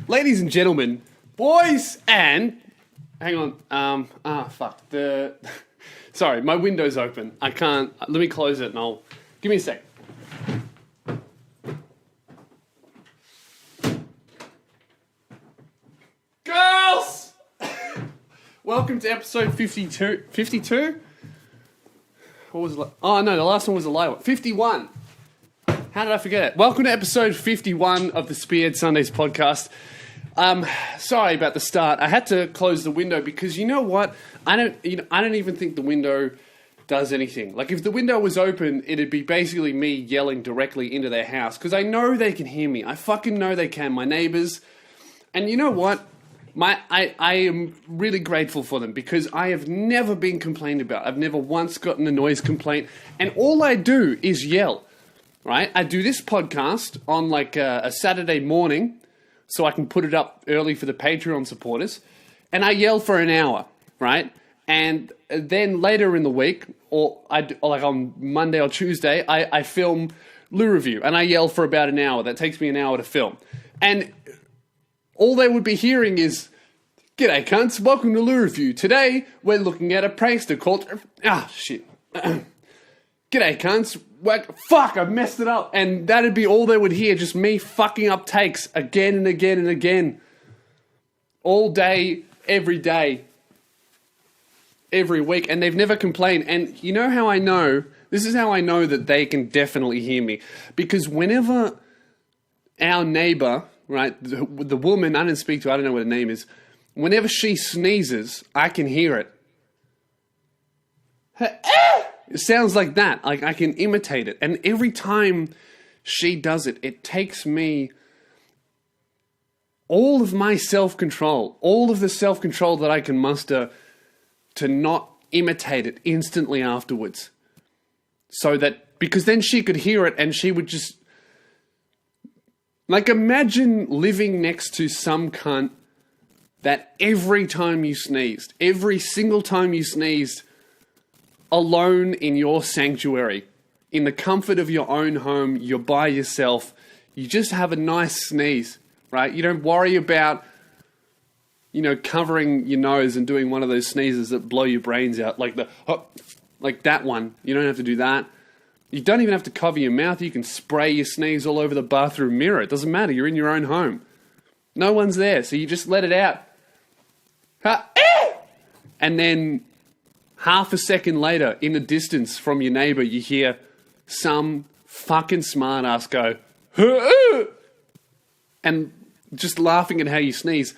Ladies and gentlemen, boys and... Hang on. Fuck. Sorry, my window's open. I can't... Let me close it and I'll... Give me a sec. Girls! Welcome to episode 52. 52? What was it? Oh, no, the last one was a live one. 51. How did I forget it? Welcome to episode 51 of the Spearhead Sundays podcast. Sorry about the start. I had to close the window because you know what? I don't even think the window does anything. Like if the window was open, it'd be basically me yelling directly into their house because I know they can hear me. I fucking know they can. My neighbors. And you know what? I am really grateful for them because I have never been complained about. I've never once gotten a noise complaint. And all I do is yell, right? I do this podcast on like a Saturday morning so I can put it up early for the Patreon supporters. And I yell for an hour, right? And then later in the week, or like on Monday or Tuesday, I film Lou Review and I yell for about an hour. That takes me an hour to film. And all they would be hearing is, "G'day cunts, welcome to Lou Review. Today, we're looking at a prankster called..." Shit. "G'day cunts, fuck, I messed it up." And that'd be all they would hear, just me fucking up takes again and again and again. All day, every day, every week. And they've never complained. And you know how I know? This is how I know that they can definitely hear me. Because whenever our neighbor... right, the woman I didn't speak to, I don't know what her name is. Whenever she sneezes, I can hear it. It sounds like that. Like I can imitate it. And every time she does it, it takes me all of my self-control, all of the self-control that I can muster to not imitate it instantly afterwards. So that, because then she could hear it and she would just... Like, imagine living next to some cunt that every time you sneezed, every single time you sneezed, alone in your sanctuary, in the comfort of your own home, you're by yourself, you just have a nice sneeze, right? You don't worry about, covering your nose and doing one of those sneezes that blow your brains out, like like that one. You don't have to do that. You don't even have to cover your mouth. You can spray your sneeze all over the bathroom mirror. It doesn't matter. You're in your own home. No one's there, so you just let it out. And then half a second later, in the distance from your neighbor, you hear some fucking smartass go, and just laughing at how you sneeze.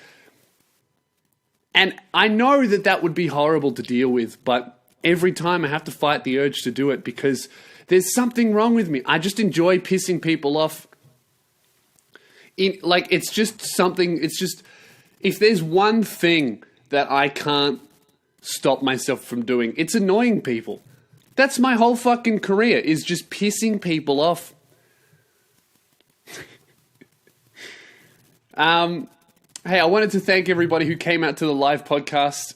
And I know that that would be horrible to deal with, but every time I have to fight the urge to do it because... there's something wrong with me. I just enjoy pissing people off. It's just something, if there's one thing that I can't stop myself from doing, it's annoying people. That's my whole fucking career, is just pissing people off. Hey, I wanted to thank everybody who came out to the live podcast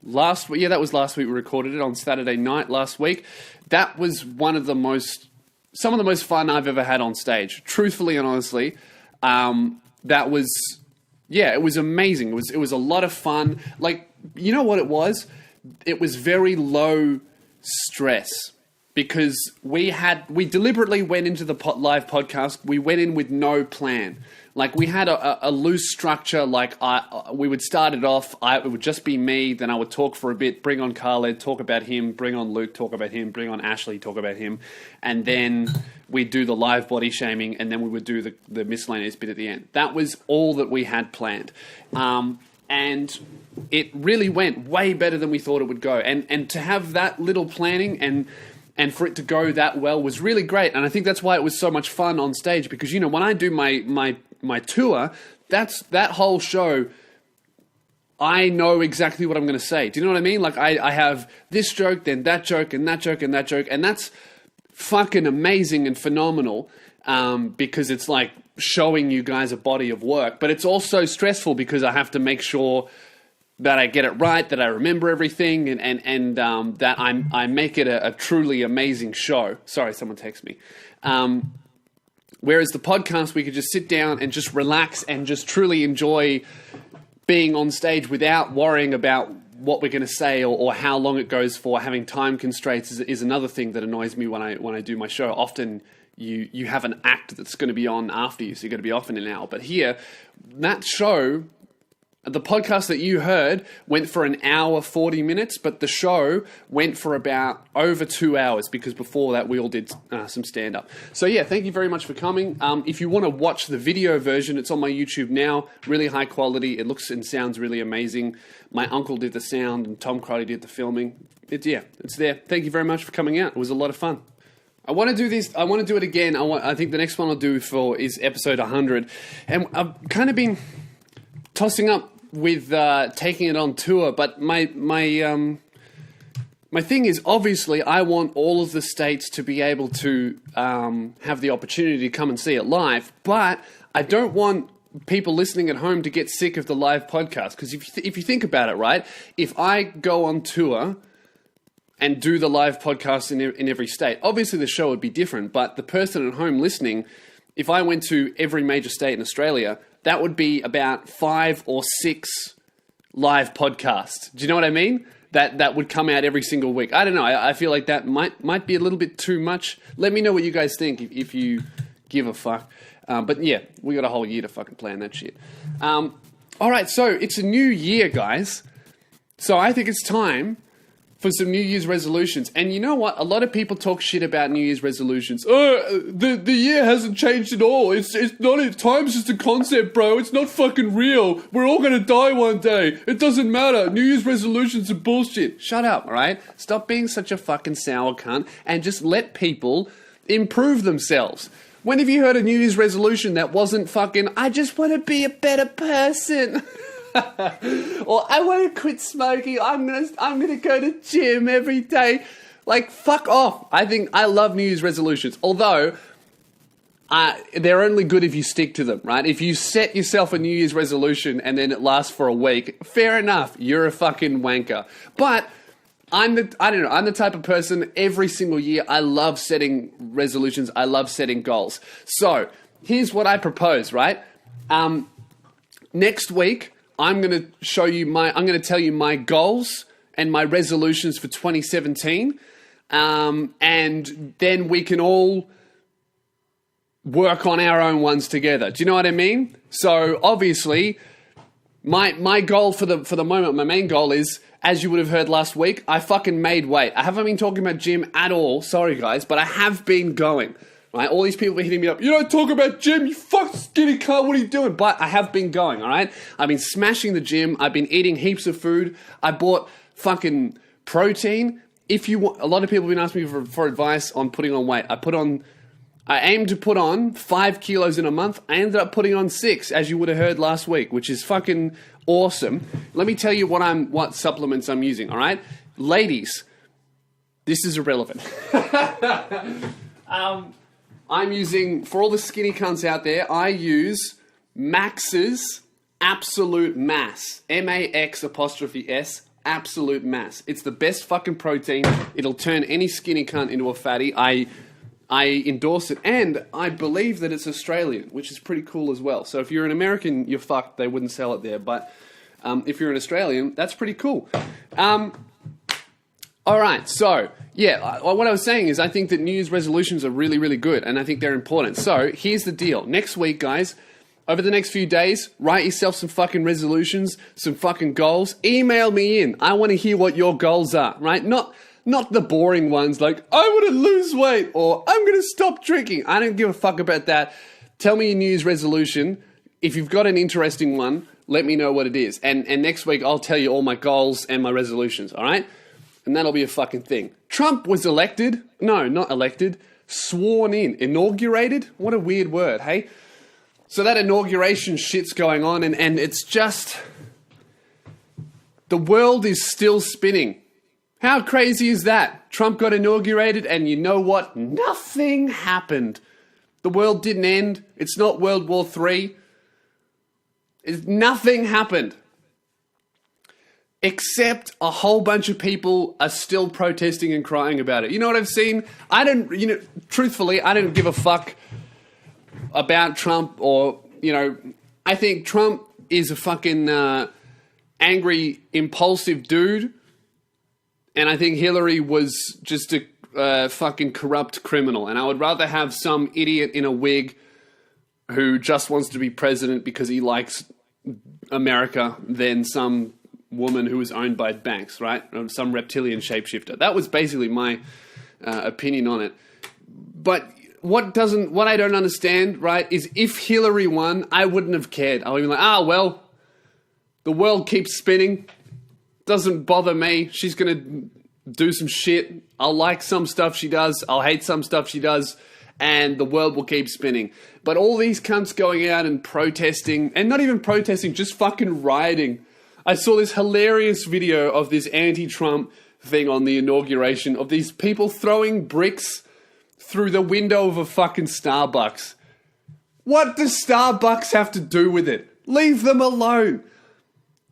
last week. Yeah, that was last week. We recorded it on Saturday night last week. That was some of the most fun I've ever had on stage. Truthfully and honestly, it was amazing. It was a lot of fun. Like, you know what it was? It was very low stress because we deliberately went into the live podcast. We went in with no plan. Like, we had a loose structure. Like, we would start it off. It would just be me. Then I would talk for a bit, bring on Khaled, talk about him, bring on Luke, talk about him, bring on Ashley, talk about him. And then we'd do the live body shaming, and then we would do the miscellaneous bit at the end. That was all that we had planned. And it really went way better than we thought it would go. And to have that little planning and for it to go that well was really great. And I think that's why it was so much fun on stage because, when I do my tour, that whole show, I know exactly what I'm going to say. Do you know what I mean? Like, I have this joke, then that joke, and that joke, and that joke, and that's fucking amazing and phenomenal because it's like showing you guys a body of work. But it's also stressful because I have to make sure that I get it right, that I remember everything, and that I make it a truly amazing show. Sorry, someone texted me. Whereas the podcast, we could just sit down and just relax and just truly enjoy being on stage without worrying about what we're going to say or how long it goes for. Having time constraints is another thing that annoys me when I do my show. Often you have an act that's going to be on after you, so you're going to be off in an hour. But here, that show, the podcast that you heard went for an hour, 40 minutes, but the show went for about over 2 hours because before that we all did some stand-up. So yeah, thank you very much for coming. If you want to watch the video version, it's on my YouTube now. Really high quality. It looks and sounds really amazing. My uncle did the sound and Tom Crowley did the filming. It's there. Thank you very much for coming out. It was a lot of fun. I want to do this. I want to do it again. I think the next one I'll do is episode 100. And I've kind of been tossing up with taking it on tour, but my thing is, obviously I want all of the states to be able to have the opportunity to come and see it live, but I don't want people listening at home to get sick of the live podcast, because if you think about it, right, if I go on tour and do the live podcast in every state, obviously the show would be different, but the person at home listening, if I went to every major state in Australia, that would be about 5 or 6 live podcasts. Do you know what I mean? That would come out every single week. I don't know. I feel like that might be a little bit too much. Let me know what you guys think if you give a fuck. But yeah, we got a whole year to fucking plan that shit. All right, so it's a new year, guys. So I think it's time for some New Year's resolutions. And you know what? A lot of people talk shit about New Year's resolutions. Oh, the year hasn't changed at all. It's not, time's just a concept, bro. It's not fucking real. We're all gonna die one day. It doesn't matter. New Year's resolutions are bullshit. Shut up, alright? Stop being such a fucking sour cunt and just let people improve themselves. When have you heard a New Year's resolution that wasn't fucking, I just want to be a better person? Or I want to quit smoking. I'm gonna go to gym every day. Like, fuck off. I love New Year's resolutions. Although they're only good if you stick to them, right? If you set yourself a New Year's resolution and then it lasts for a week, fair enough. You're a fucking wanker. But I'm the type of person, every single year, I love setting resolutions. I love setting goals. So here's what I propose, right? Next week, I'm going to tell you my goals and my resolutions for 2017. And then we can all work on our own ones together. Do you know what I mean? So obviously, my goal for the moment, my main goal is, as you would have heard last week, I fucking made weight. I haven't been talking about gym at all. Sorry, guys, but I have been going. Right? All these people are hitting me up. You don't talk about gym, you fucking skinny cunt, what are you doing? But I have been going, all right? I've been smashing the gym. I've been eating heaps of food. I bought fucking protein. A lot of people have been asking me for advice on putting on weight. I aimed to put on 5 kilos in a month. I ended up putting on 6, as you would have heard last week, which is fucking awesome. Let me tell you what supplements I'm using, all right? Ladies, this is irrelevant. I'm using, for all the skinny cunts out there, I use Max's Absolute Mass. MAX''S, Absolute Mass. It's the best fucking protein. It'll turn any skinny cunt into a fatty. I endorse it, and I believe that it's Australian, which is pretty cool as well. So if you're an American, you're fucked. They wouldn't sell it there. But if you're an Australian, that's pretty cool. All right, so yeah, what I was saying is I think that New Year's resolutions are really, really good, and I think they're important. So here's the deal. Next week, guys, over the next few days, write yourself some fucking resolutions, some fucking goals. Email me in. I want to hear what your goals are, right? Not the boring ones like, I want to lose weight or I'm going to stop drinking. I don't give a fuck about that. Tell me your New Year's resolution. If you've got an interesting one, let me know what it is. And next week, I'll tell you all my goals and my resolutions, all right? And that'll be a fucking thing. Trump was elected. No, not elected. Sworn in. Inaugurated? What a weird word, hey? So that inauguration shit's going on, and it's just... The world is still spinning. How crazy is that? Trump got inaugurated, and you know what? Nothing happened. The world didn't end. It's not World War III. Nothing happened. Except a whole bunch of people are still protesting and crying about it. You know what I've seen? Truthfully, I don't give a fuck about Trump, or, you know, I think Trump is a fucking angry, impulsive dude. And I think Hillary was just a fucking corrupt criminal. And I would rather have some idiot in a wig who just wants to be president because he likes America than some woman who was owned by banks, right? Or some reptilian shapeshifter. That was basically my opinion on it. But what I don't understand, right, is if Hillary won, I wouldn't have cared. I would be like, well, the world keeps spinning. Doesn't bother me. She's going to do some shit. I'll like some stuff she does. I'll hate some stuff she does. And the world will keep spinning. But all these cunts going out and protesting, and not even protesting, just fucking rioting. I saw this hilarious video of this anti-Trump thing on the inauguration of these people throwing bricks through the window of a fucking Starbucks. What does Starbucks have to do with it? Leave them alone.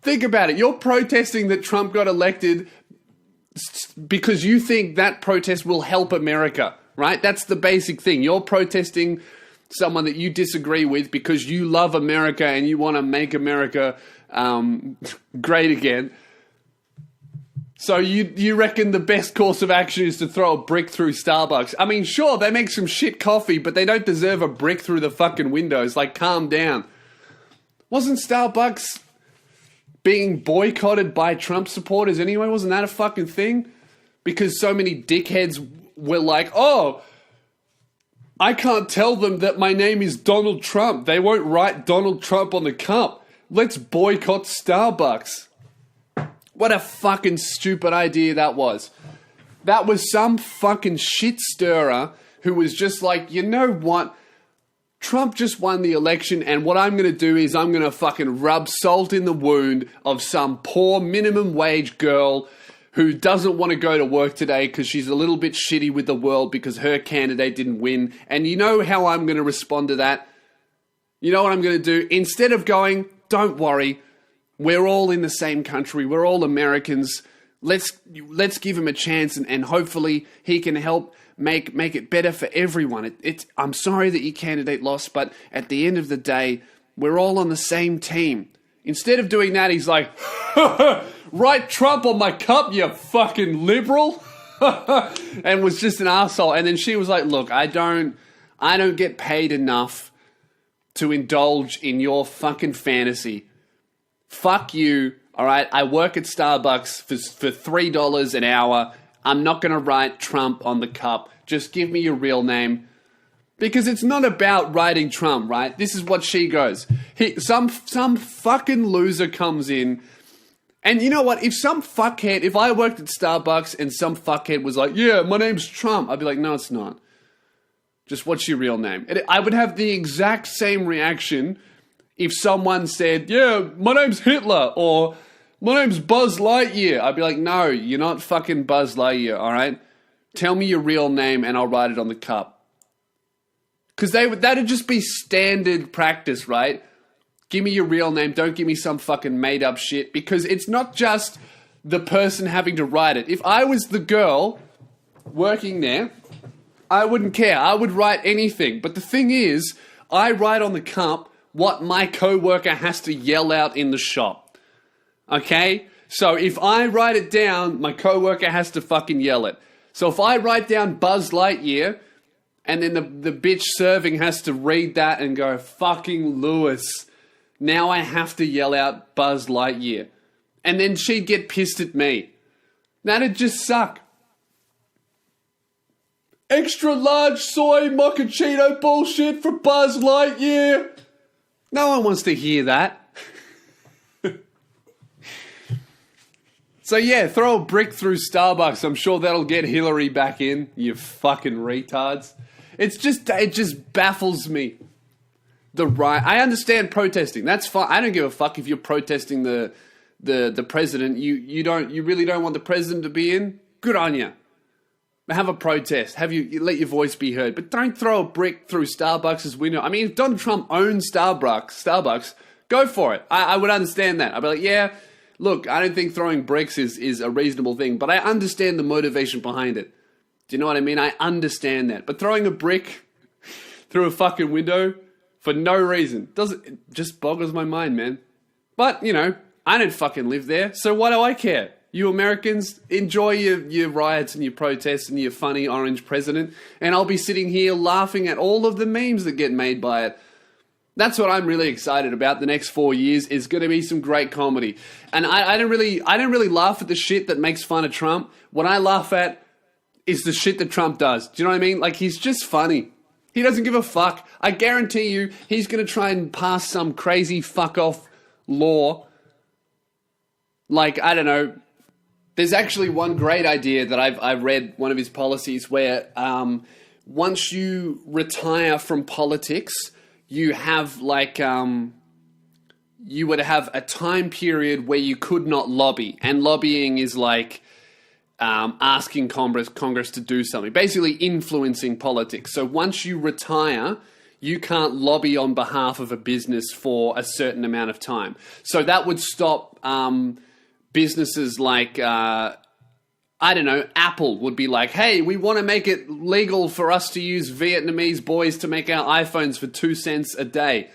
Think about it. You're protesting that Trump got elected because you think that protest will help America, right? That's the basic thing. You're protesting someone that you disagree with because you love America and you want to make America great again. So you reckon the best course of action is to throw a brick through Starbucks? I mean, sure, they make some shit coffee, but they don't deserve a brick through the fucking windows. Like, calm down. Wasn't Starbucks being boycotted by Trump supporters anyway? Wasn't that a fucking thing? Because so many dickheads were like, oh, I can't tell them that my name is Donald Trump. They won't write Donald Trump on the cup. Let's boycott Starbucks. What a fucking stupid idea that was. That was some fucking shit stirrer who was just like, you know what? Trump just won the election, and what I'm going to do is I'm going to fucking rub salt in the wound of some poor minimum wage girl who doesn't want to go to work today because she's a little bit shitty with the world because her candidate didn't win. And you know how I'm going to respond to that? You know what I'm going to do? Instead of going, don't worry, we're all in the same country, we're all Americans, let's give him a chance and hopefully he can help make it better for everyone. I'm sorry that your candidate lost, but at the end of the day, we're all on the same team. Instead of doing that, he's like, write Trump on my cup, you fucking liberal. And was just an asshole. And then she was like, look, I don't get paid enough to indulge in your fucking fantasy. Fuck you, all right? I work at Starbucks for $3 an hour. I'm not going to write Trump on the cup. Just give me your real name. Because it's not about writing Trump, right? This is what she goes. Some fucking loser comes in. And you know what? If I worked at Starbucks and some fuckhead was like, yeah, my name's Trump, I'd be like, no, it's not. Just what's your real name? And I would have the exact same reaction if someone said, yeah, my name's Hitler, or my name's Buzz Lightyear. I'd be like, no, you're not fucking Buzz Lightyear, all right? Tell me your real name and I'll write it on the cup. Because that'd just be standard practice, right? Give me your real name. Don't give me some fucking made up shit. Because it's not just the person having to write it. If I was the girl working there, I wouldn't care. I would write anything. But the thing is, I write on the cup what my co-worker has to yell out in the shop. Okay? So if I write it down, my co-worker has to fucking yell it. So if I write down Buzz Lightyear, and then the bitch serving has to read that and go, fucking Lewis, now I have to yell out Buzz Lightyear. And then she'd get pissed at me. That'd just suck. Extra large soy mochaccino bullshit for Buzz Lightyear. No one wants to hear that. So yeah, throw a brick through Starbucks. I'm sure that'll get Hillary back in, you fucking retards. It just baffles me. I understand protesting. That's fine. I don't give a fuck if you're protesting the president. You really don't want the president to be in? Good on you. Have a protest. Let your voice be heard. But don't throw a brick through Starbucks' window. I mean, if Donald Trump owns Starbucks, go for it. I would understand that. I'd be like, yeah, look, I don't think throwing bricks is a reasonable thing, but I understand the motivation behind it. Do you know what I mean? I understand that. But throwing a brick through a fucking window for no reason. It just boggles my mind, man. But, you know, I don't fucking live there, so why do I care? You Americans, enjoy your riots and your protests and your funny orange president, and I'll be sitting here laughing at all of the memes that get made by it. That's what I'm really excited about. The next 4 years is going to be some great comedy. And I don't really laugh at the shit that makes fun of Trump. What I laugh at is the shit that Trump does. Do you know what I mean? Like, he's just funny. He doesn't give a fuck. I guarantee you he's going to try and pass some crazy fuck-off law. Like, I don't know. There's actually one great idea that I've read one of his policies where once you retire from politics, you have like you would have a time period where you could not lobby, and lobbying is like asking Congress to do something, basically influencing politics. So once you retire, you can't lobby on behalf of a business for a certain amount of time. So that would stop businesses like, I don't know, Apple would be like, hey, we want to make it legal for us to use Vietnamese boys to make our iPhones for 2 cents a day.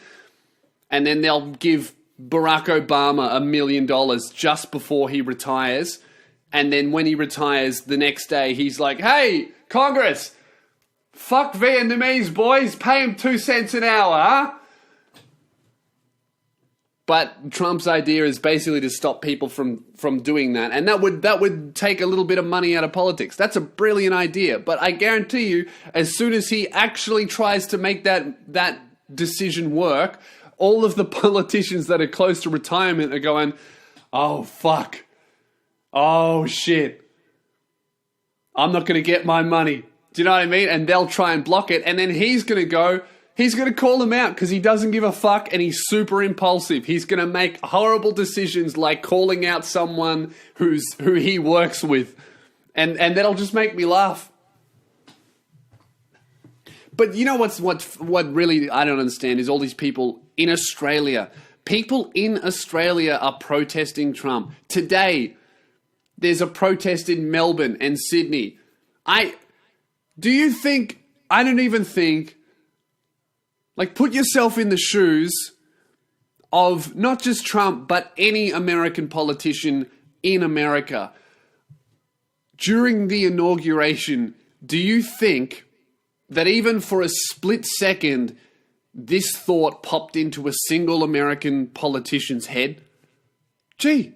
And then they'll give Barack Obama $1 million just before he retires. And then when he retires the next day, he's like, hey, Congress, fuck Vietnamese boys, pay them 2 cents an hour, huh? But Trump's idea is basically to stop people from doing that. And that would take a little bit of money out of politics. That's a brilliant idea. But I guarantee you, as soon as he actually tries to make that decision work, all of the politicians that are close to retirement are going, oh, fuck. Oh, shit. I'm not going to get my money. Do you know what I mean? And they'll try and block it. And then he's going to call them out because he doesn't give a fuck and he's super impulsive. He's going to make horrible decisions like calling out someone who he works with. And that'll just make me laugh. But you know what really I don't understand is all these people in Australia. People in Australia are protesting Trump. Today, there's a protest in Melbourne and Sydney. I don't even think... Like, put yourself in the shoes of not just Trump, but any American politician in America. During the inauguration, do you think that even for a split second, this thought popped into a single American politician's head? Gee,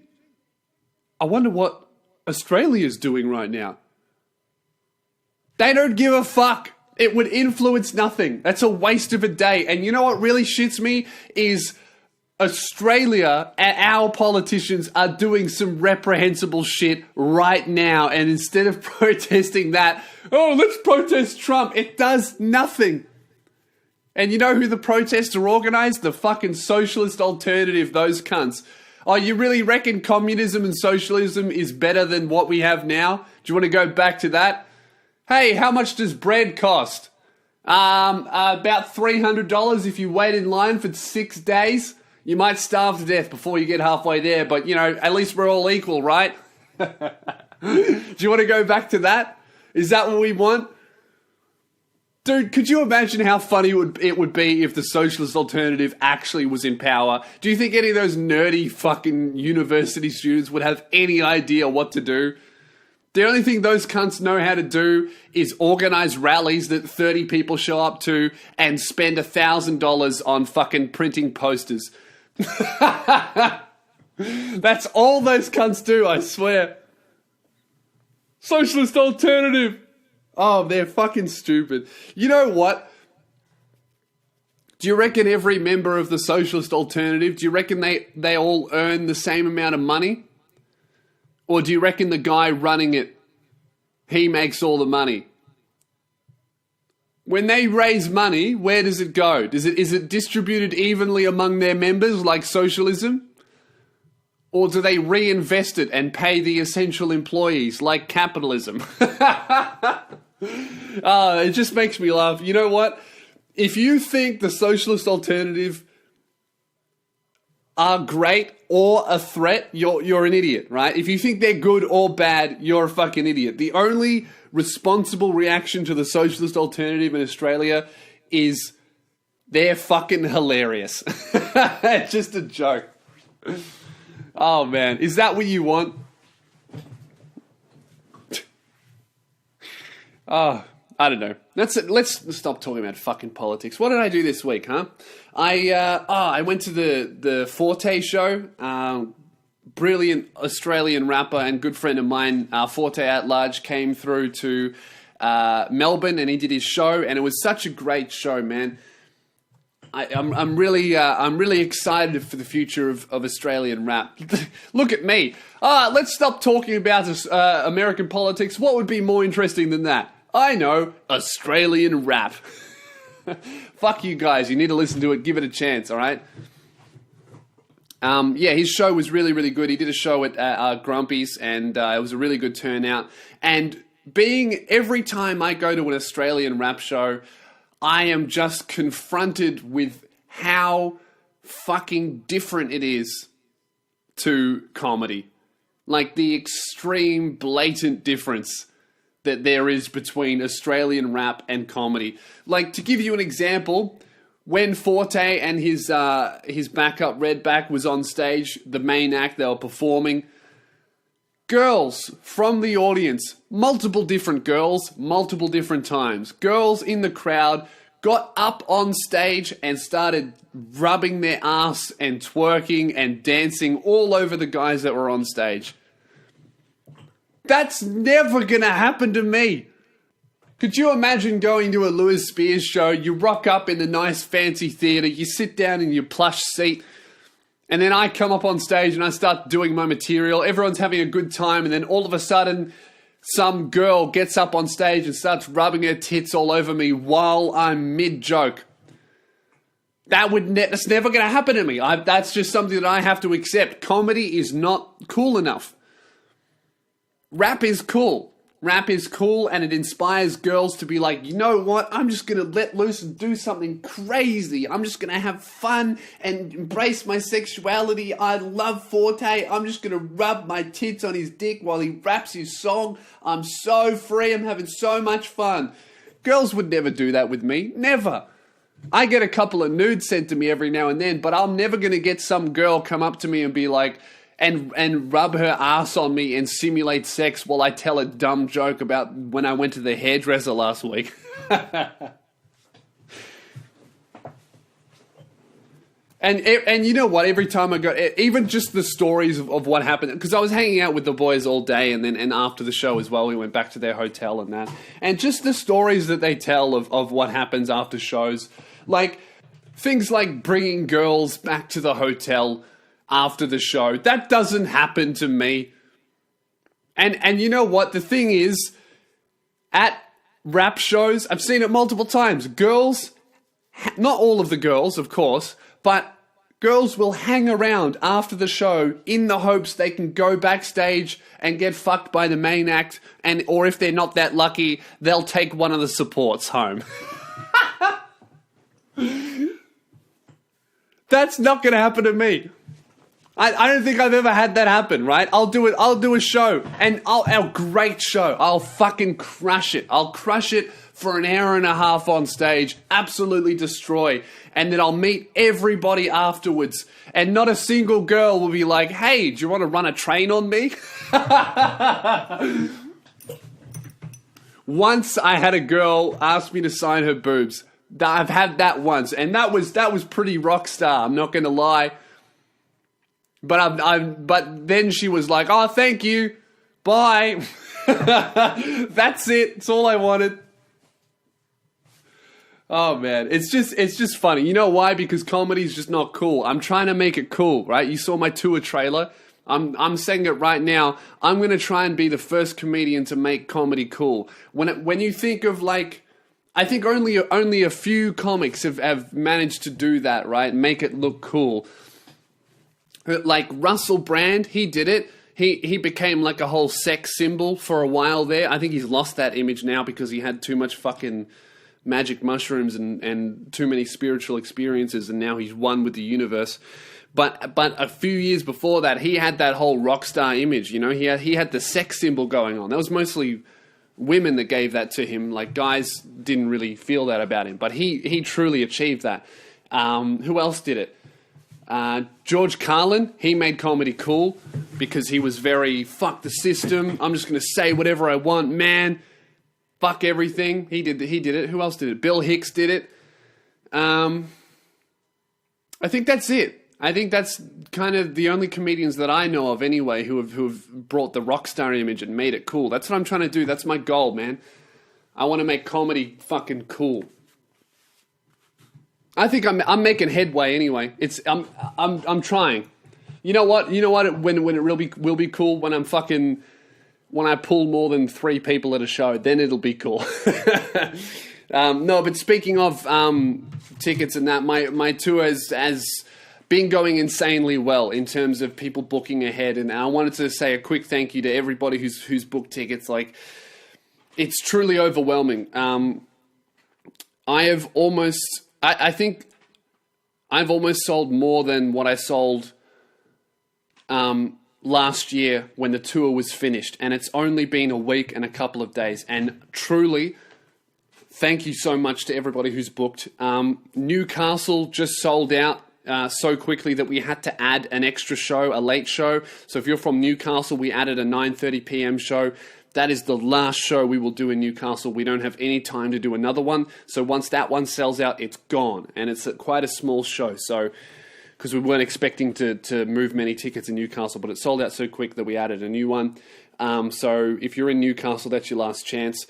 I wonder what Australia's doing right now. They don't give a fuck. It would influence nothing. That's a waste of a day. And you know what really shits me is Australia and our politicians are doing some reprehensible shit right now. And instead of protesting that, oh, let's protest Trump, it does nothing. And you know who the protests are organised? The fucking socialist alternative, those cunts. Oh, you really reckon communism and socialism is better than what we have now? Do you want to go back to that? Hey, how much does bread cost? About $300 if you wait in line for 6 days. You might starve to death before you get halfway there, but, you know, at least we're all equal, right? Do you want to go back to that? Is that what we want? Dude, could you imagine how funny it would be if the socialist alternative actually was in power? Do you think any of those nerdy fucking university students would have any idea what to do? The only thing those cunts know how to do is organize rallies that 30 people show up to and spend $1,000 on fucking printing posters. That's all those cunts do, I swear. Socialist alternative. Oh, they're fucking stupid. You know what? Do you reckon every member of the socialist alternative, do you reckon they all earn the same amount of money? Or do you reckon the guy running it, he makes all the money? When they raise money, where does it go? Is it distributed evenly among their members like socialism? Or do they reinvest it and pay the essential employees like capitalism? It just makes me laugh. You know what? If you think the socialist alternative are great or a threat, you're an idiot, right? If you think they're good or bad, you're a fucking idiot. The only responsible reaction to the socialist alternative in Australia is They're fucking hilarious. Just a joke. Oh man, is that what you want? Oh, I don't know. Let's stop talking about fucking politics. What did I do this week, huh? I went to the Forte show. Brilliant Australian rapper and good friend of mine, Forte at Large, came through to Melbourne and he did his show, and it was such a great show, man. I'm really excited for the future of Australian rap. Look at me. Let's stop talking about American politics. What would be more interesting than that? I know, Australian rap. Fuck you guys. You need to listen to it. Give it a chance, all right? Yeah, his show was really, really good. He did a show at Grumpy's, and it was a really good turnout. And every time I go to an Australian rap show, I am just confronted with how fucking different it is to comedy. Like the extreme, blatant difference that there is between Australian rap and comedy. Like, to give you an example, when Forte and his backup Redback was on stage, the main act, they were performing, girls from the audience, multiple different girls, multiple different times, girls in the crowd got up on stage and started rubbing their ass and twerking and dancing all over the guys that were on stage. That's never gonna happen to me. Could you imagine going to a Lewis Spears show, you rock up in the nice fancy theatre, you sit down in your plush seat, and then I come up on stage and I start doing my material, everyone's having a good time, and then all of a sudden, some girl gets up on stage and starts rubbing her tits all over me while I'm mid-joke. That's never gonna happen to me. That's just something that I have to accept. Comedy is not cool enough. Rap is cool. Rap is cool, and it inspires girls to be like, you know what, I'm just going to let loose and do something crazy. I'm just going to have fun and embrace my sexuality. I love Forte. I'm just going to rub my tits on his dick while he raps his song. I'm so free. I'm having so much fun. Girls would never do that with me. Never. I get a couple of nudes sent to me every now and then, but I'm never going to get some girl come up to me and be like, and rub her ass on me and simulate sex while I tell a dumb joke about when I went to the hairdresser last week. And you know what? Every time I go, even just the stories of what happened, because I was hanging out with the boys all day, and after the show as well, we went back to their hotel and that, and just the stories that they tell of what happens after shows, like things like bringing girls back to the hotel after the show. That doesn't happen to me. And you know what? The thing is, at rap shows, I've seen it multiple times. Girls, not all of the girls, of course, but girls will hang around after the show in the hopes they can go backstage and get fucked by the main act, or if they're not that lucky, they'll take one of the supports home. That's not going to happen to me. I don't think I've ever had that happen, right? I'll do a show, and a great show. I'll fucking crush it. I'll crush it for an hour and a half on stage, absolutely destroy, and then I'll meet everybody afterwards, and not a single girl will be like, hey, do you want to run a train on me? Once I had a girl ask me to sign her boobs. I've had that once, and that was pretty rock star, I'm not going to lie. But then she was like, oh, thank you, bye. That's it. It's all I wanted. Oh man, it's just funny. You know why? Because comedy's just not cool. I'm trying to make it cool, right? You saw my tour trailer. I'm saying it right now. I'm gonna try and be the first comedian to make comedy cool. When you think of like, I think only a few comics have managed to do that, right? Make it look cool. Like Russell Brand, he did it. He became like a whole sex symbol for a while there. I think he's lost that image now because he had too much fucking magic mushrooms and too many spiritual experiences, and now he's one with the universe. But a few years before that, he had that whole rock star image. You know, he had the sex symbol going on. That was mostly women that gave that to him. Like, guys didn't really feel that about him, but he truly achieved that. Who else did it? George Carlin, he made comedy cool because he was very, fuck the system, I'm just going to say whatever I want, man, fuck everything. He did it. Who else did it? Bill Hicks did it. I think that's it. I think that's kind of the only comedians that I know of anyway who have brought the rock star image and made it cool. That's what I'm trying to do. That's my goal, man. I want to make comedy fucking cool. I think I'm making headway anyway. I'm trying. You know what? When it really will be cool, when I pull more than 3 people at a show, then it'll be cool. No, but speaking of tickets and that, my tour has been going insanely well in terms of people booking ahead, and I wanted to say a quick thank you to everybody who's booked tickets. Like, it's truly overwhelming. I think I've almost sold more than what I sold last year when the tour was finished, and it's only been a week and a couple of days. And truly, thank you so much to everybody who's booked. Newcastle just sold out so quickly that we had to add an extra show, a late show. So if you're from Newcastle, we added a 9:30 p.m. show. That is the last show we will do in Newcastle. We don't have any time to do another one. So once that one sells out, it's gone. And it's quite a small show. So, because we weren't expecting to move many tickets in Newcastle, but it sold out so quick that we added a new one. So if you're in Newcastle, that's your last chance.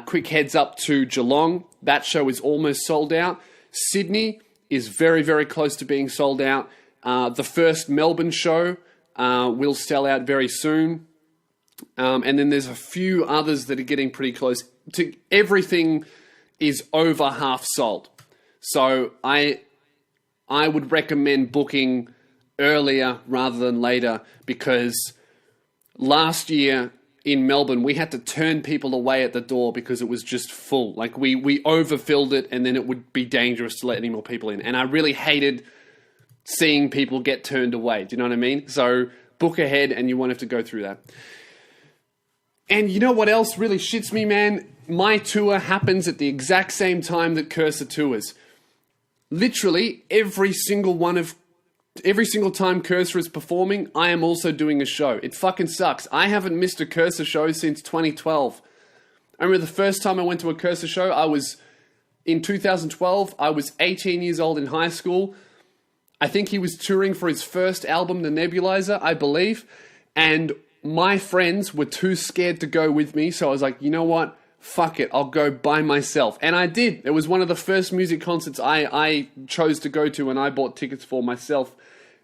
Quick heads up to Geelong. That show is almost sold out. Sydney is very, very close to being sold out. The first Melbourne show will sell out very soon. And then there's a few others that are getting pretty close. Everything is over half sold. So I would recommend booking earlier rather than later, because last year in Melbourne, we had to turn people away at the door because it was just full. Like, we overfilled it, and then it would be dangerous to let any more people in. And I really hated seeing people get turned away. Do you know what I mean? So book ahead and you won't have to go through that. And you know what else really shits me, man? My tour happens at the exact same time that Cursor tours. Literally, every single time Cursor is performing, I am also doing a show. It fucking sucks. I haven't missed a Cursor show since 2012. I remember the first time I went to a Cursor show, in 2012, I was 18 years old in high school. I think he was touring for his first album, The Nebulizer, I believe. And my friends were too scared to go with me, so I was like, you know what? Fuck it, I'll go by myself. And I did. It was one of the first music concerts I chose to go to, and I bought tickets for myself.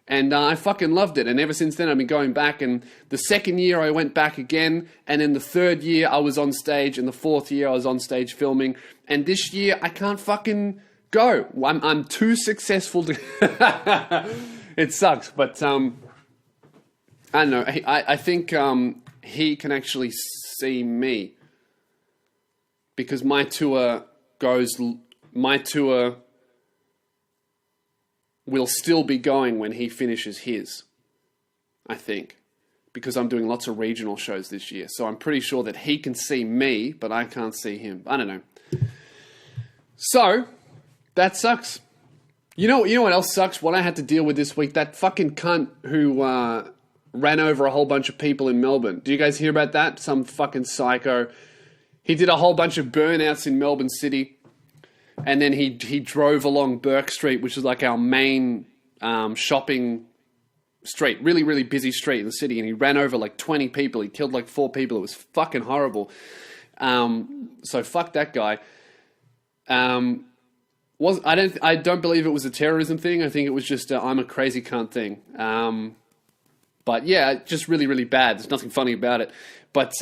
And I fucking loved it. And ever since then, I've been going back. And the second year, I went back again. And then the third year, I was on stage. And the fourth year, I was on stage filming. And this year, I can't fucking go. I'm too successful to... It sucks, but... I don't know. I think he can actually see me, because my tour will still be going when he finishes his, I think, because I'm doing lots of regional shows this year. So I'm pretty sure that he can see me, but I can't see him. I don't know. So that sucks. You know what else sucks? What I had to deal with this week, that fucking cunt who ran over a whole bunch of people in Melbourne. Do you guys hear about that? Some fucking psycho. He did a whole bunch of burnouts in Melbourne City, and then he drove along Burke Street, which is like our main shopping street, really, really busy street in the city, and he ran over like 20 people. He killed like 4 people. It was fucking horrible. So fuck that guy. I don't believe it was a terrorism thing. I think it was just I'm a crazy cunt thing. But yeah, just really, really bad. There's nothing funny about it. But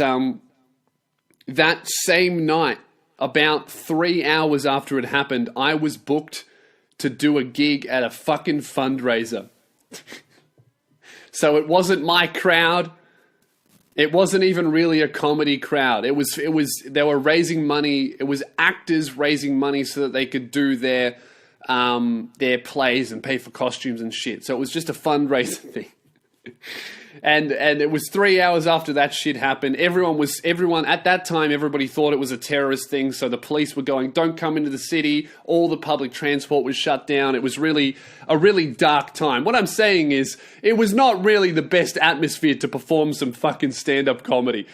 that same night, about 3 hours after it happened, I was booked to do a gig at a fucking fundraiser. So it wasn't my crowd. It wasn't even really a comedy crowd. They were raising money. It was actors raising money so that they could do their plays and pay for costumes and shit. So it was just a fundraiser thing. And it was 3 hours after that shit happened. Everyone at that time, everybody thought it was a terrorist thing. So the police were going, don't come into the city. All the public transport was shut down. It was really a really dark time. What I'm saying is, it was not really the best atmosphere to perform some fucking stand-up comedy.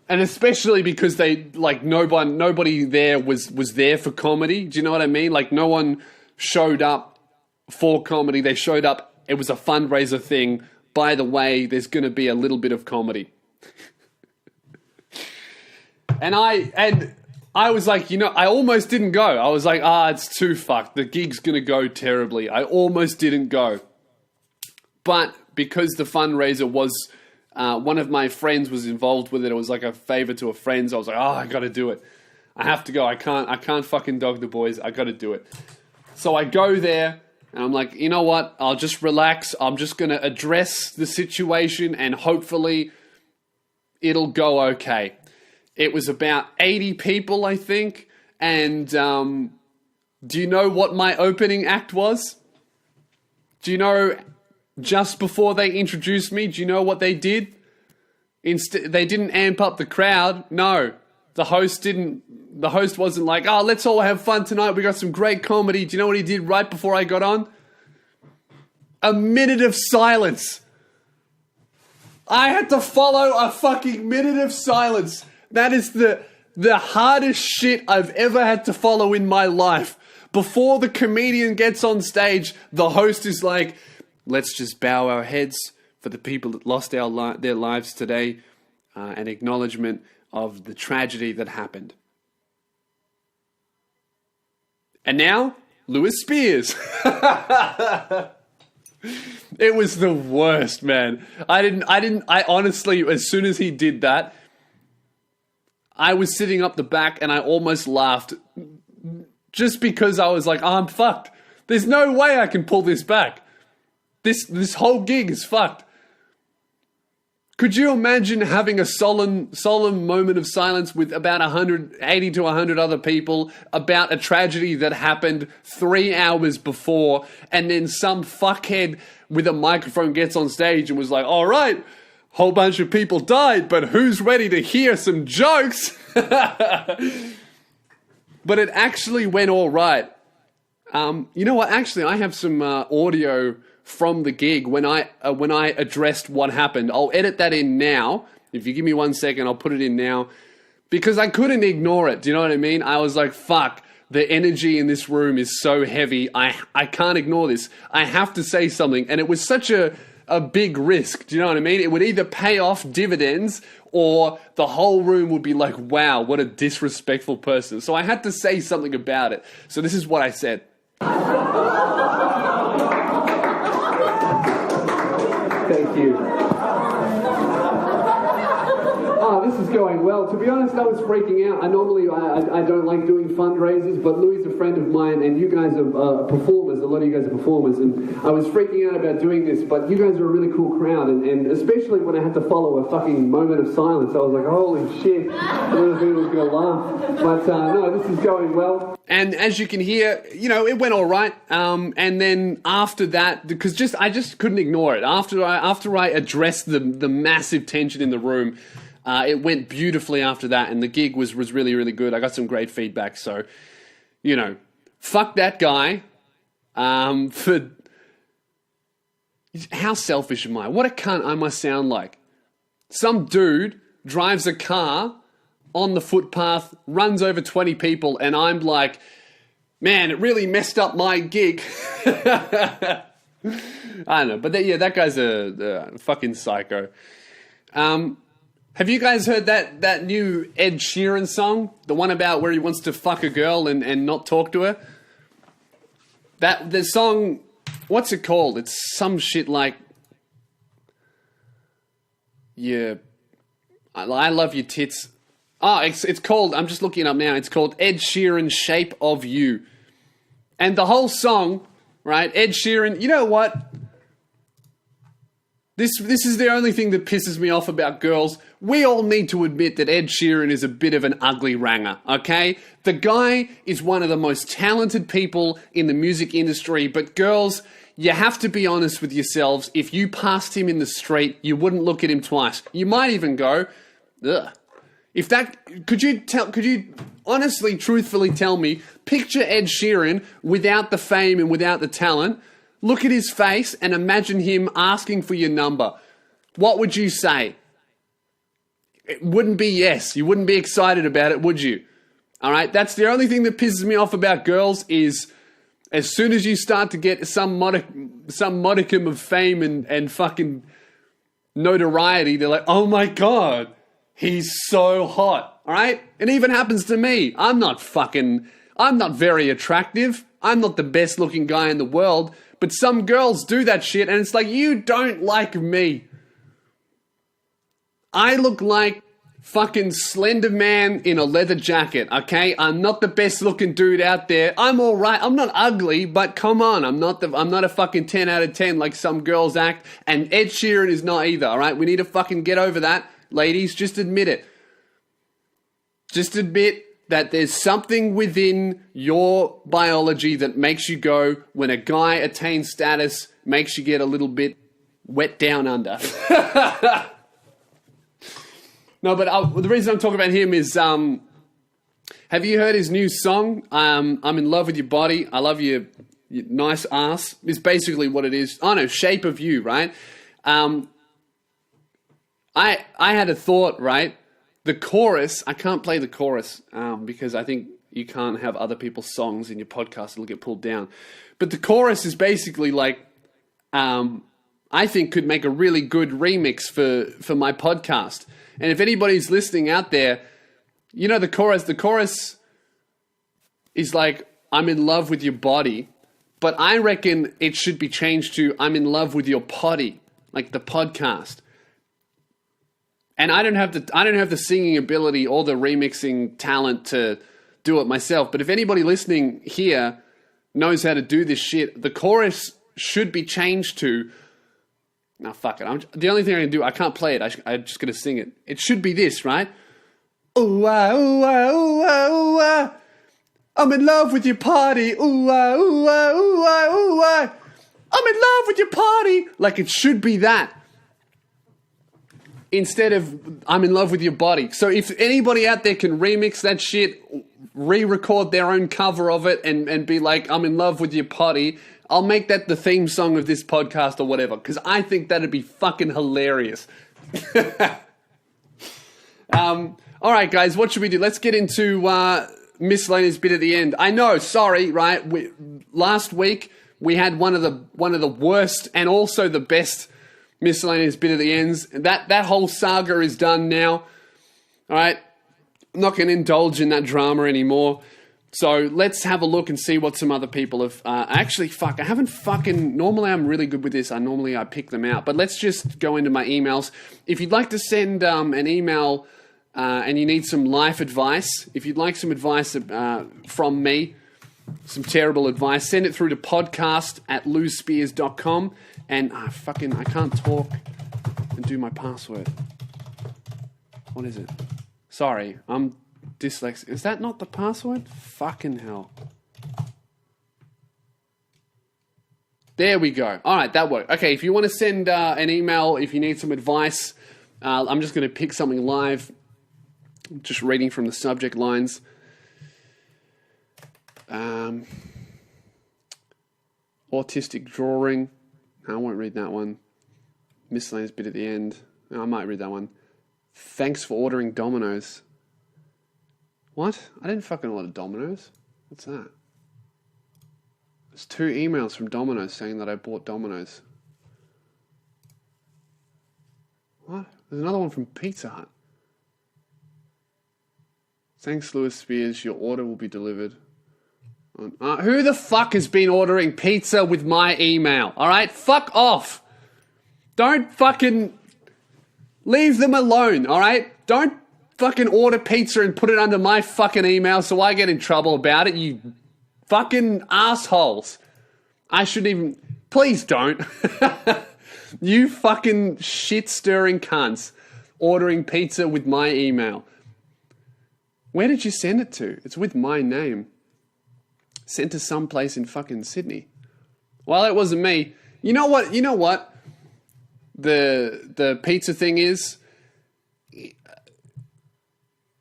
And especially because nobody there was there for comedy. Do you know what I mean? Like, no one showed up for comedy. They showed up. It was a fundraiser thing. By the way, there's going to be a little bit of comedy. and I was like, I almost didn't go. I was like, it's too fucked. The gig's going to go terribly. I almost didn't go. But because the fundraiser was, one of my friends was involved with it. It was like a favor to a friend. So I was like, I got to do it. I have to go. I can't fucking dog the boys. I got to do it. So I go there. And I'm like, you know what? I'll just relax. I'm just going to address the situation and hopefully it'll go okay. It was about 80 people, I think. And do you know what my opening act was? Do you know, just before they introduced me, do you know what they did? They didn't amp up the crowd. No, the host didn't. The host wasn't like, let's all have fun tonight. We got some great comedy. Do you know what he did right before I got on? A minute of silence. I had to follow a fucking minute of silence. That is the hardest shit I've ever had to follow in my life. Before the comedian gets on stage, the host is like, let's just bow our heads for the people that lost their lives today. An acknowledgement of the tragedy that happened. And now, Lewis Spears. It was the worst, man. I honestly, as soon as he did that, I was sitting up the back and I almost laughed. Just because I was like, I'm fucked. There's no way I can pull this back. This whole gig is fucked. Could you imagine having a solemn moment of silence with about 80 to 100 other people about a tragedy that happened 3 hours before, and then some fuckhead with a microphone gets on stage and was like, all right, whole bunch of people died, but who's ready to hear some jokes? But it actually went all right. You know what? Actually, I have some audio from the gig when I addressed what happened. I'll edit that in now. If you give me 1 second, I'll put it in now. Because I couldn't ignore it. Do you know what I mean? I was like, fuck, the energy in this room is so heavy. I can't ignore this. I have to say something. And it was such a big risk. Do you know what I mean? It would either pay off dividends or the whole room would be like, wow, what a disrespectful person. So I had to say something about it. So this is what I said. Thank you. This is going well. To be honest, I was freaking out. I don't like doing fundraisers, but Louis is a friend of mine, and you guys are performers. A lot of you guys are performers, and I was freaking out about doing this, but you guys are a really cool crowd, and especially when I had to follow a fucking moment of silence, I was like, holy shit, I really thought I was going to laugh. But no, this is going well. And as you can hear, it went all right. And then after that, because I just couldn't ignore it. After I addressed the massive tension in the room, it went beautifully after that, and the gig was really, really good. I got some great feedback, so, fuck that guy. For how selfish am I? What a cunt I must sound like. Some dude drives a car on the footpath, runs over 20 people, and I'm like, man, it really messed up my gig. I don't know, but that guy's a fucking psycho. Have you guys heard that new Ed Sheeran song? The one about where he wants to fuck a girl and not talk to her? The song, what's it called? It's some shit like, yeah, I love your tits. Oh, it's called, I'm just looking it up now, it's called Ed Sheeran, Shape of You. And the whole song, right, Ed Sheeran, you know what? This is the only thing that pisses me off about girls. We all need to admit that Ed Sheeran is a bit of an ugly ranger, okay? The guy is one of the most talented people in the music industry, but girls, you have to be honest with yourselves. If you passed him in the street, you wouldn't look at him twice. You might even go, ugh. Could you honestly, truthfully tell me, picture Ed Sheeran without the fame and without the talent, look at his face and imagine him asking for your number. What would you say? It wouldn't be yes. You wouldn't be excited about it, would you? All right, that's the only thing that pisses me off about girls is as soon as you start to get some modicum of fame and fucking notoriety, they're like, oh my God, he's so hot. All right? It even happens to me. I'm not very attractive. I'm not the best looking guy in the world, but some girls do that shit and it's like, you don't like me. I look like fucking Slender Man in a leather jacket, okay? I'm not the best looking dude out there. I'm alright. I'm not ugly, but come on. I'm not a fucking 10 out of 10 like some girls act. And Ed Sheeran is not either, alright? We need to fucking get over that. Ladies, just admit it. Just admit that there's something within your biology that makes you go, when a guy attains status, makes you get a little bit wet down under. No, but the reason I'm talking about him is, have you heard his new song? I'm in love with your body. I love your nice ass. Is basically what it is. Oh no, Shape of You, right? I had a thought, right? The chorus, I can't play the chorus because I think you can't have other people's songs in your podcast. It'll get pulled down. But the chorus is basically like, I think could make a really good remix for my podcast. And if anybody's listening out there, you know the chorus is like, I'm in love with your body, but I reckon it should be changed to, I'm in love with your potty, like the podcast. And I don't have the singing ability or the remixing talent to do it myself, but if anybody listening here knows how to do this shit, the chorus should be changed to, nah, fuck it. The only thing I can do, I can't play it. I'm just going to sing it. It should be this, right? Ooh, ah, ooh, ah, ooh, ah, ooh, ah. I'm in love with your party. Ooh, ah, ooh, ah, ooh, ah, ooh, ah. I'm in love with your party. Like, it should be that. Instead of, I'm in love with your body. So if anybody out there can remix that shit, re-record their own cover of it and be like, I'm in love with your potty, I'll make that the theme song of this podcast or whatever, because I think that'd be fucking hilarious. All right, guys, what should we do? Let's get into miscellaneous bit at the end. I know, sorry, right? Last week we had one of the worst and also the best miscellaneous bit at the ends. That whole saga is done now. All right, I'm not going to indulge in that drama anymore. So let's have a look and see what some other people have... Normally I'm really good with this. I pick them out. But let's just go into my emails. If you'd like to send an email and you need some life advice, if you'd like some advice from me, some terrible advice, send it through to podcast@losespears.com. And I can't talk and do my password. What is it? Sorry, I'm dyslexic. Is that not the password? Fucking hell. There we go. All right, that worked. Okay, if you want to send an email, if you need some advice, I'm just going to pick something live. Just reading from the subject lines. Autistic drawing. No, I won't read that one. Miscellaneous bit at the end. No, I might read that one. Thanks for ordering Domino's. What? I didn't fucking order Domino's. What's that? There's 2 emails from Domino's saying that I bought Domino's. What? There's another one from Pizza Hut. Thanks, Lewis Spears. Your order will be delivered. Who the fuck has been ordering pizza with my email? Alright? Fuck off. Don't fucking... Leave them alone, alright? Don't fucking order pizza and put it under my fucking email so I get in trouble about it, you fucking assholes. I shouldn't even... Please don't. You fucking shit-stirring cunts ordering pizza with my email. Where did you send it to? It's with my name. Sent to some place in fucking Sydney. Well, it wasn't me. You know what? The pizza thing is,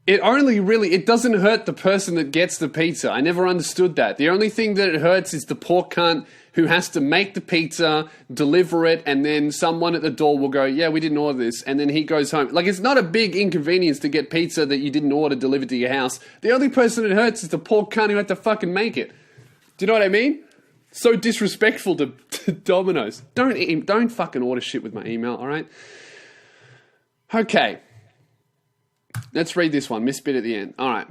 it doesn't hurt the person that gets the pizza. I never understood that. The only thing that it hurts is the poor cunt who has to make the pizza, deliver it, and then someone at the door will go, yeah, we didn't order this, and then he goes home. Like, it's not a big inconvenience to get pizza that you didn't order delivered to your house. The only person it hurts is the poor cunt who had to fucking make it. Do you know what I mean? So disrespectful to Domino's. Don't fucking order shit with my email, alright? Okay. Let's read this one. Missed bit at the end. Alright.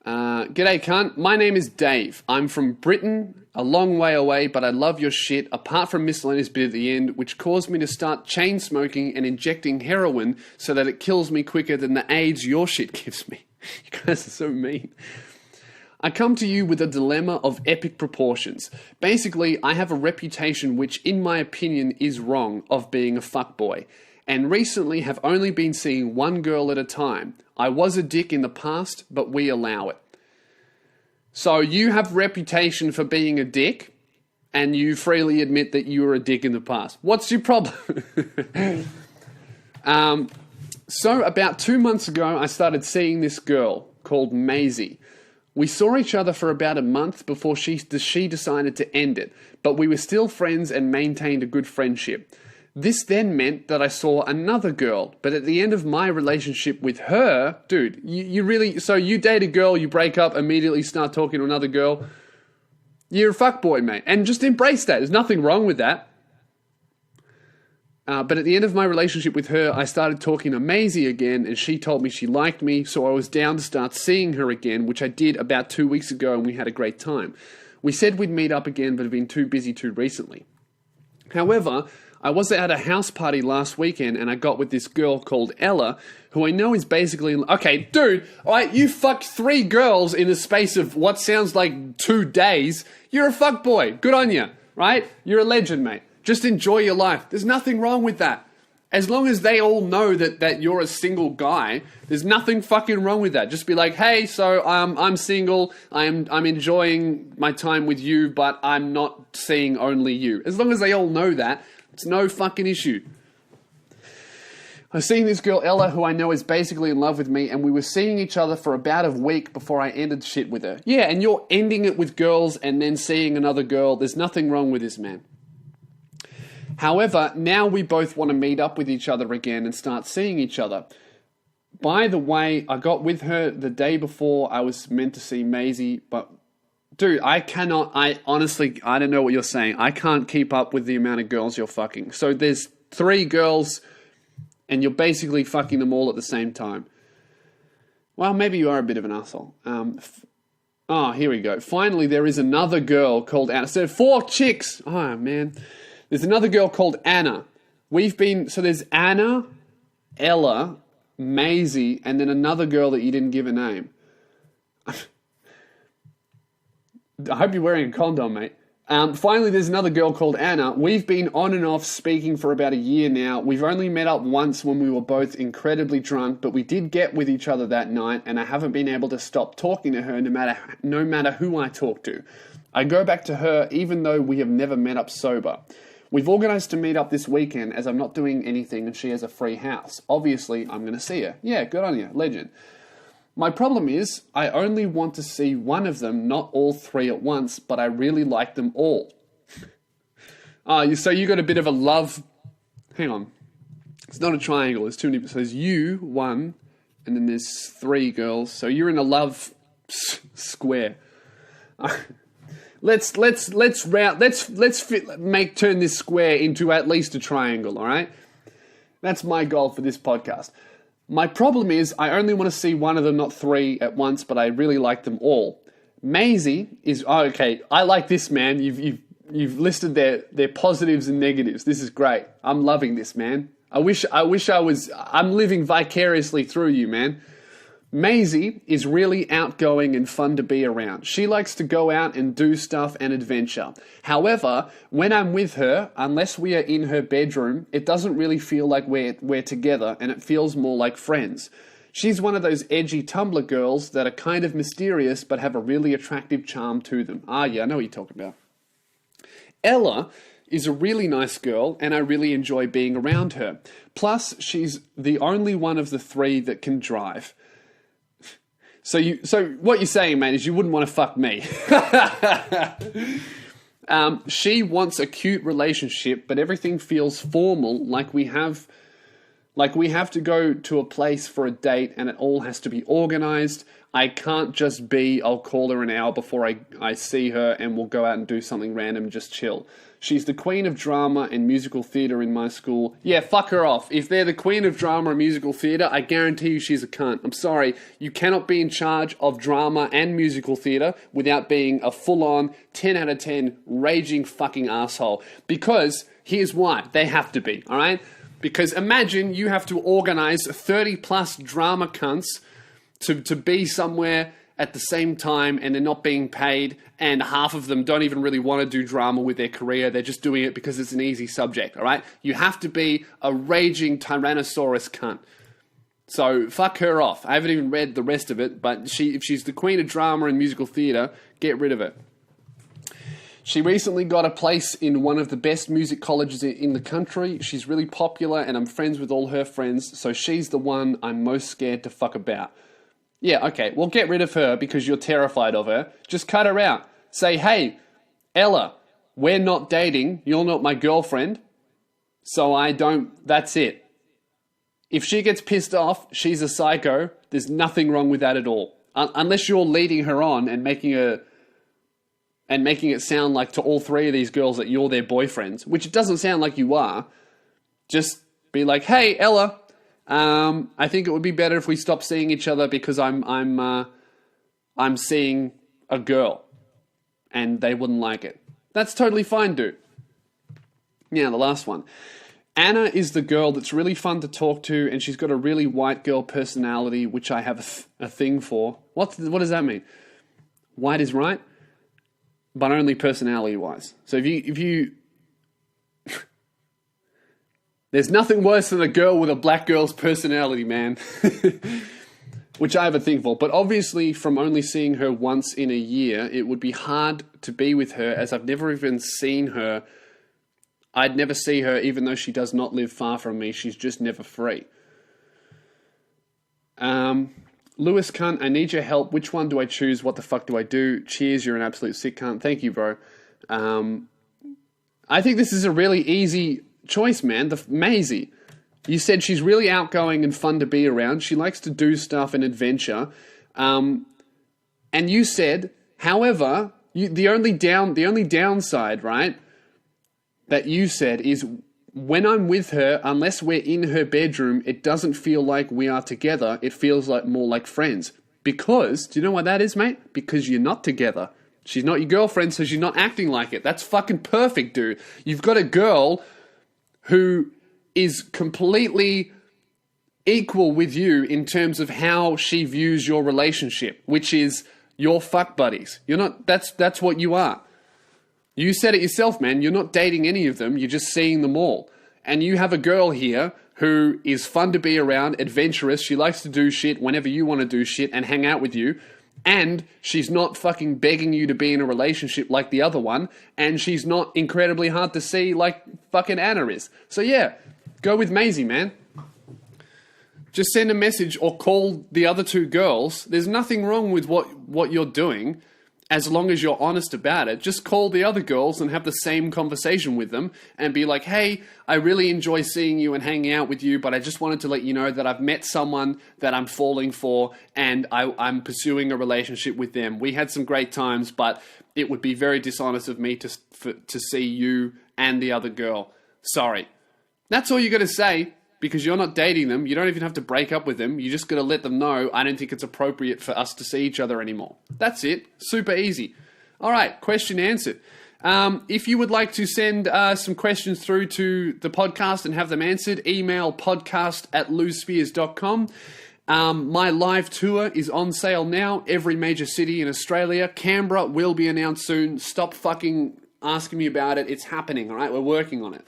G'day, cunt. My name is Dave. I'm from Britain, a long way away, but I love your shit, apart from miscellaneous bit at the end, which caused me to start chain smoking and injecting heroin so that it kills me quicker than the AIDS your shit gives me. You guys are so mean. I come to you with a dilemma of epic proportions. Basically, I have a reputation which, in my opinion, is wrong of being a fuckboy, and recently have only been seeing one girl at a time. I was a dick in the past, but we allow it. So you have reputation for being a dick, and you freely admit that you were a dick in the past. What's your problem? So about 2 months ago, I started seeing this girl called Maisie. We saw each other for about a month before she decided to end it, but we were still friends and maintained a good friendship. This then meant that I saw another girl, but at the end of my relationship with her, dude, so you date a girl, you break up, immediately start talking to another girl, you're a fuckboy, mate, and just embrace that. There's nothing wrong with that. But at the end of my relationship with her, I started talking to Maisie again, and she told me she liked me, so I was down to start seeing her again, which I did about 2 weeks ago, and we had a great time. We said we'd meet up again, but have been too busy too recently. However, I was at a house party last weekend, and I got with this girl called Ella, who I know is basically... Okay, dude, alright, you fucked 3 girls in the space of what sounds like 2 days. You're a fuckboy. Good on you, right? You're a legend, mate. Just enjoy your life. There's nothing wrong with that. As long as they all know that you're a single guy, there's nothing fucking wrong with that. Just be like, hey, so I'm single, I'm enjoying my time with you, but I'm not seeing only you. As long as they all know that, it's no fucking issue. I was seeing this girl, Ella, who I know is basically in love with me, and we were seeing each other for about a week before I ended shit with her. Yeah, and you're ending it with girls and then seeing another girl. There's nothing wrong with this, man. However, now we both want to meet up with each other again and start seeing each other. By the way, I got with her the day before I was meant to see Maisie, but dude, I honestly, I don't know what you're saying. I can't keep up with the amount of girls you're fucking. So there's 3 girls and you're basically fucking them all at the same time. Well, maybe you are a bit of an asshole. Here we go. Finally, there is another girl called Anna. So 4 chicks. Oh, man. There's another girl called Anna. So there's Anna, Ella, Maisie, and then another girl that you didn't give a name. I hope you're wearing a condom, mate. Finally, there's another girl called Anna. We've been on and off speaking for about a year now. We've only met up once when we were both incredibly drunk, but we did get with each other that night, and I haven't been able to stop talking to her no matter who I talk to. I go back to her even though we have never met up sober. We've organised to meet up this weekend as I'm not doing anything and she has a free house. Obviously, I'm going to see her. Yeah, good on you, legend. My problem is, I only want to see one of them, not all 3 at once, but I really like them all. So you got a bit of a love... Hang on. It's not a triangle, there's too many... So there's you, 1, and then there's 3 girls. So you're in a love square. Let's turn this square into at least a triangle, all right? That's my goal for this podcast. My problem is I only want to see one of them, not 3 at once, but I really like them all. Maisie is okay. I like this, man. You've listed their positives and negatives. This is great. I'm loving this, man. I wish I was. I'm living vicariously through you, man. Maisie is really outgoing and fun to be around. She likes to go out and do stuff and adventure. However, when I'm with her, unless we are in her bedroom, it doesn't really feel like we're together and it feels more like friends. She's one of those edgy Tumblr girls that are kind of mysterious but have a really attractive charm to them. Ah, yeah, I know what you're talking about. Ella is a really nice girl, and I really enjoy being around her. Plus, she's the only one of the three that can drive. So what you're saying, mate, is you wouldn't want to fuck me. She wants a cute relationship, but everything feels formal, like we have to go to a place for a date and it all has to be organized. I can't just I'll call her an hour before I see her and we'll go out and do something random, just chill. She's the queen of drama and musical theatre in my school. Yeah, fuck her off. If they're the queen of drama and musical theatre, I guarantee you she's a cunt. I'm sorry. You cannot be in charge of drama and musical theatre without being a full-on 10 out of 10 raging fucking asshole. Because here's why. They have to be, alright? Because imagine you have to organise 30 plus drama cunts to be somewhere at the same time and they're not being paid, and half of them don't even really want to do drama with their career. They're just doing it because it's an easy subject, all right? You have to be a raging Tyrannosaurus cunt. So fuck her off. I haven't even read the rest of it, but if she's the queen of drama and musical theatre, get rid of her. She recently got a place in one of the best music colleges in the country. She's really popular and I'm friends with all her friends, so she's the one I'm most scared to fuck about. Yeah, okay, well get rid of her because you're terrified of her. Just cut her out. Say, hey, Ella, we're not dating. You're not my girlfriend. So that's it. If she gets pissed off, she's a psycho. There's nothing wrong with that at all. Unless you're leading her on and making it sound like to all three of these girls that you're their boyfriends, which it doesn't sound like you are. Just be like, hey, Ella, I think it would be better if we stop seeing each other because I'm seeing a girl and they wouldn't like it. That's totally fine, dude. Now, the last one. Anna is the girl that's really fun to talk to and she's got a really white girl personality, which I have a thing for. What does that mean? White is right, but only personality-wise. So if you there's nothing worse than a girl with a black girl's personality, man. Which I have a thing for. But obviously, from only seeing her once in a year, it would be hard to be with her as I've never even seen her. I'd never see her even though she does not live far from me. She's just never free. Lewis cunt, I need your help. Which one do I choose? What the fuck do I do? Cheers, you're an absolute sick cunt. Thank you, bro. I think this is a really easy choice, man. Maisie. You said she's really outgoing and fun to be around. She likes to do stuff and adventure. And you said, however, the only downside, right, that you said is when I'm with her, unless we're in her bedroom, it doesn't feel like we are together. It feels like more like friends. Because, do you know what that is, mate? Because you're not together. She's not your girlfriend, so she's not acting like it. That's fucking perfect, dude. You've got a girl who is completely equal with you in terms of how she views your relationship, which is your fuck buddies. You're not, that's what you are. You said it yourself, man. You're not dating any of them. You're just seeing them all. And you have a girl here who is fun to be around, adventurous. She likes to do shit whenever you want to do shit and hang out with you. And she's not fucking begging you to be in a relationship like the other one. And she's not incredibly hard to see like fucking Anna is. So yeah, go with Maisie, man. Just send a message or call the other two girls. There's nothing wrong with what you're doing as long as you're honest about it. Just call the other girls and have the same conversation with them and be like, hey, I really enjoy seeing you and hanging out with you, but I just wanted to let you know that I've met someone that I'm falling for and I'm pursuing a relationship with them. We had some great times, but it would be very dishonest of me to see you and the other girl. Sorry. That's all you got to say. Because you're not dating them, you don't even have to break up with them. You just got to let them know, I don't think it's appropriate for us to see each other anymore. That's it. Super easy. All right, question answered. If you would like to send some questions through to the podcast and have them answered, email podcast@losespears.com. My live tour is on sale now. Every major city in Australia. Canberra will be announced soon. Stop fucking asking me about it. It's happening, all right? We're working on it.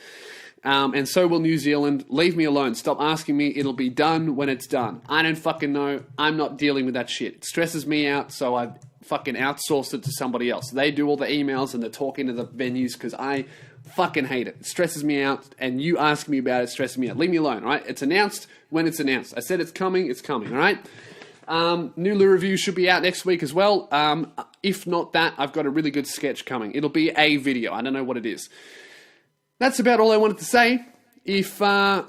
And so will New Zealand. Leave me alone. Stop asking me. It'll be done when it's done. I don't fucking know. I'm not dealing with that shit. It stresses me out, so I fucking outsourced it to somebody else. They do all the emails and they're talking to the venues because I fucking hate it. It stresses me out, and you ask me about it, stresses me out. Leave me alone, all right? It's announced when it's announced. I said it's coming, all right? New Lou review should be out next week as well. If not that, I've got a really good sketch coming. It'll be a video. I don't know what it is. That's about all I wanted to say. If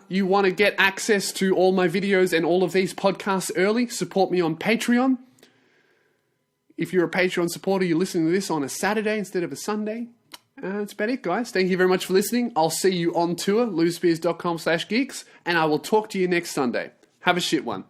you want to get access to all my videos and all of these podcasts early, support me on Patreon. If you're a Patreon supporter, you're listening to this on a Saturday instead of a Sunday. That's about it, guys. Thank you very much for listening. I'll see you on tour, louspears.com/geeks, and I will talk to you next Sunday. Have a shit one.